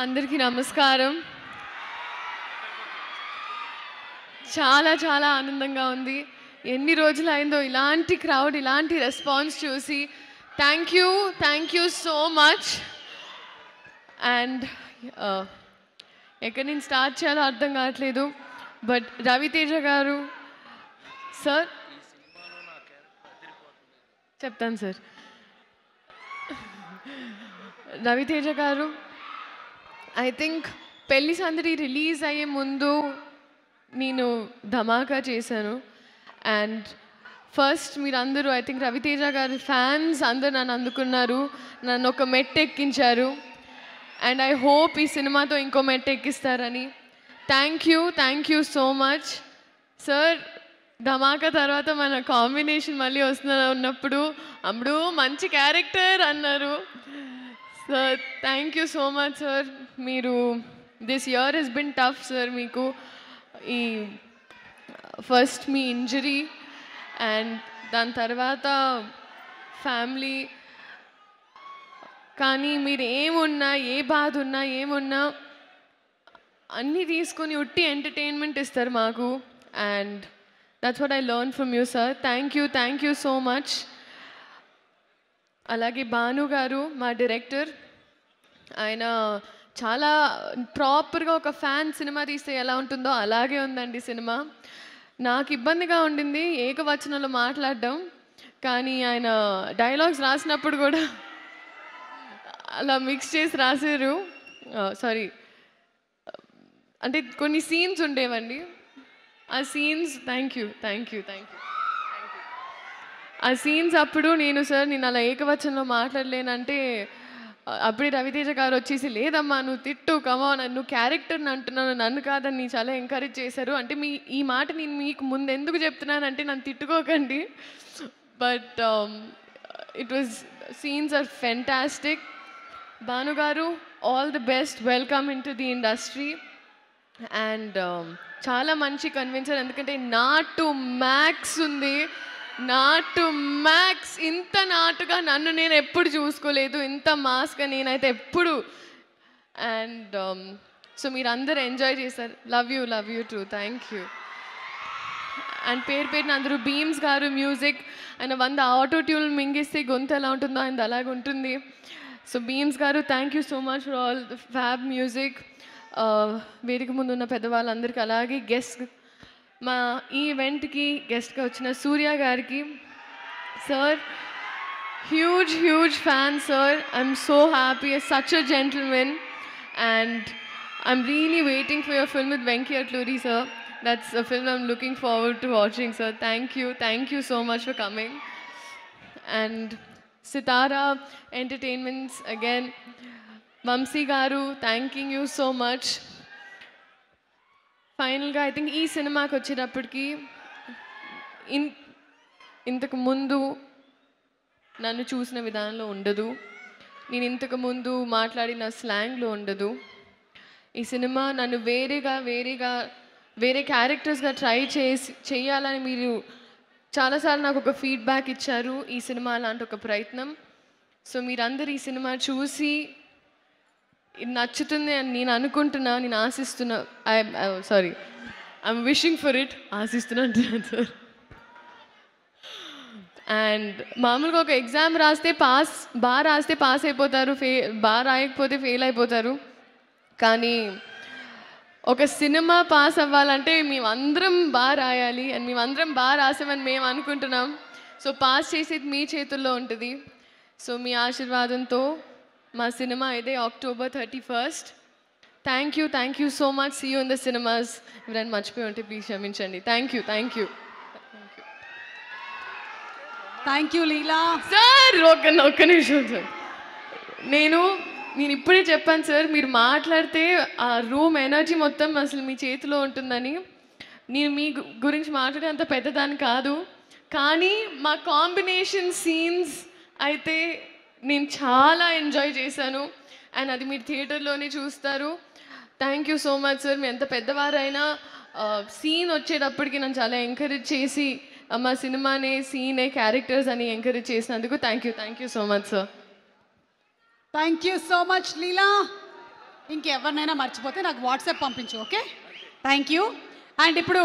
అందరికీ నమస్కారం. చాలా చాలా ఆనందంగా ఉంది. ఎన్ని రోజులైందో ఇలాంటి క్రౌడ్, ఇలాంటి రెస్పాన్స్ చూసి. Thank you so much. And ఎక్కడి నుంచి స్టార్ట్ చేయాలో అర్థం కావట్లేదు. బట్ రవితేజ గారు సార్ చెప్తాను సార్. రవితేజ గారు ఐ థింక్ పెళ్లి సందడి రిలీజ్ అయ్యే ముందు నేను ధమాకా చేశాను. అండ్ ఫస్ట్ మీరందరూ ఐ థింక్ రవితేజ గారి ఫ్యాన్స్ అందరూ నన్ను అందుకున్నారు, నన్ను ఒక మెట్టు ఎక్కించారు. అండ్ ఐ హోప్ ఈ సినిమాతో ఇంకో మెట్టు ఎక్కిస్తారని. Thank you so much sir. Dhamaka తర్వాత మన కాంబినేషన్ మళ్ళీ ఉన్నప్పుడు అప్పుడు మంచి క్యారెక్టర్ అన్నారు sir. Thank you so much sir. మీరు this year has been tough sir. మీకు ఈ ఫస్ట్ మీ ఇంజరీ అండ్ దాని తర్వాత ఫ్యామిలీ, కానీ మీరు ఏమున్నా, ఏ బాధ ఉన్నా, ఏమున్నా అన్నీ తీసుకొని ఉట్టి ఎంటర్టైన్మెంట్ ఇస్తారు మాకు. And that's what I learn from you sir. Thank you so much. అలాగే భాను గారు మా డైరెక్టర్, ఆయన చాలా ప్రాపర్గా ఒక ఫ్యాన్ సినిమా తీస్తే ఎలా ఉంటుందో అలాగే ఉందండి సినిమా. నాకు ఇబ్బందిగా ఉండింది ఏకవచనంలో మాట్లాడడం, కానీ ఆయన డైలాగ్స్ రాసినప్పుడు కూడా అలా మిక్స్ చేసి రాశారు. సారీ, అంటే కొన్ని సీన్స్ ఉండేవండి, ఆ సీన్స్ థ్యాంక్ యూ ఆ సీన్స్ అప్పుడు నేను అలా ఏకవచనంలో మాట్లాడలేనంటే అప్పుడే రవితేజ గారు వచ్చేసి లేదమ్మా నువ్వు తిట్టు, కమాన్, నువ్వు క్యారెక్టర్ని అంటున్నాను, నన్ను కాదని చాలా ఎంకరేజ్ చేశారు. అంటే ఈ మాట నేను మీకు ముందు ఎందుకు చెప్తున్నానంటే నన్ను తిట్టుకోకండి. But it was scenes are fantastic. Bhanu గారు all the best, welcome in to the industry. And చాలా మంచి కన్విన్సర్, ఎందుకంటే నాటు మ్యాక్స్ ఉంది, నాటు మ్యాక్స్. ఇంత నాటుగా నన్ను నేను ఎప్పుడు చూసుకోలేదు, ఇంత మాస్గా నేనైతే ఎప్పుడు. అండ్ సో మీరు అందరు ఎంజాయ్ చేశారు. Love you two. Thank you. And పేరున అందరూ బీమ్స్ గారు మ్యూజిక్, ఆయన 100 ఆటో ట్యూన్ మింగిస్తే గొంతు ఎలా ఉంటుందో ఆయన అలాగే ఉంటుంది. సో బీమ్స్ గారు thank you so much for all the fab music. వేదిక ముందు ఉన్న పెద్దవాళ్ళందరికీ, అలాగే గెస్ట్ మా ఈ ఈవెంట్కి గెస్ట్గా వచ్చిన సూర్య గారికి sir, huge fan sir. I'm so happy, such a gentleman. And I'm really waiting for your film with Venky Atluri sir. That's a film I'm looking forward to watching, sir. Thank you so much for coming. And Sitara Entertainments again, Vamsi Garu, thanking you so much. Finally, I think ee cinema ku vacherappudiki ఇంతకు ముందు నన్ను చూసిన విధానంలో ఉండదు, నేను ఇంతకు ముందు మాట్లాడిన స్లాంగ్లో ఉండదు. ఈ సినిమా నన్ను వేరే క్యారెక్టర్స్గా ట్రై చేయాలని మీరు చాలాసార్లు నాకు ఒక ఫీడ్బ్యాక్ ఇచ్చారు. ఈ సినిమా లాంటి ఒక ప్రయత్నం. సో మీరందరూ ఈ సినిమా చూసి ఇది నచ్చుతుంది అని నేను అనుకుంటున్నా, నేను ఆశిస్తున్నా. I'm wishing for it. ఆశిస్తున్నాను సార్. అండ్ మామూలుగా ఒక ఎగ్జామ్ రాస్తే బాగా రాస్తే పాస్ అయిపోతారు, బాగా రాయకపోతే ఫెయిల్ అయిపోతారు. కానీ ఒక సినిమా పాస్ అవ్వాలంటే మేమందరం బాగా రాయాలి, అండ్ మేమందరం బాగా రాసామని మేము అనుకుంటున్నాం. సో పాస్ చేసేది మీ చేతుల్లో ఉంటుంది. సో మీ ఆశీర్వాదంతో మా సినిమా ఇదే October 31st. Thank you so much. See you in the cinemas. ఎవరైనా మర్చిపోయి ఉంటే ప్లీజ్ క్షమించండి. Thank you thank you Leela sir. ఒక్క నిమిషం సార్. నేను ఇప్పుడే చెప్పాను సార్, మీరు మాట్లాడితే ఆ రూమ్ ఎనర్జీ మొత్తం అసలు మీ చేతిలో ఉంటుందని. నేను మీ గురించి మాట్లాడే అంత పెద్దదాన్ని కాదు, కానీ మా కాంబినేషన్ సీన్స్ అయితే నేను చాలా ఎంజాయ్ చేశాను. అండ్ అది మీరు థియేటర్లోనే చూస్తారు. Thank you so much sir. మీ ఎంత పెద్దవారైనా సీన్ వచ్చేటప్పటికి నన్ను చాలా ఎంకరేజ్ చేసి మా సినిమానే సీనే క్యారెక్టర్స్ అని ఎంకరేజ్ చేసినందుకు thank you so much sir. Thank you so much Leela. ఇంకెవరినైనా మర్చిపోతే నాకు వాట్సాప్ పంపించు, ఓకే? Thank you. అండ్ ఇప్పుడు